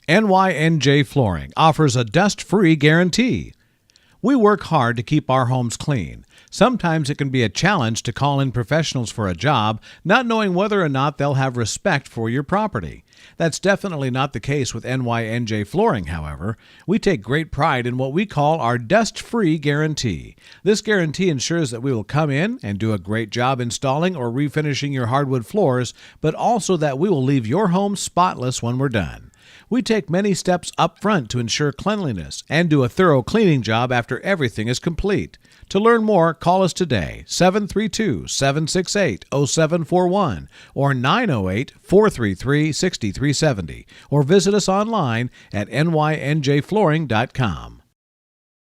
NYNJ Flooring offers a dust-free guarantee. We work hard to keep our homes clean. Sometimes it can be a challenge to call in professionals for a job, not knowing whether or not they'll have respect for your property. That's definitely not the case with NYNJ Flooring, however. We take great pride in what we call our dust-free guarantee. This guarantee ensures that we will come in and do a great job installing or refinishing your hardwood floors, but also that we will leave your home spotless when we're done. We take many steps up front to ensure cleanliness and do a thorough cleaning job after everything is complete. To learn more, call us today, 732-768-0741 or 908-433-6370, or visit us online at nynjflooring.com.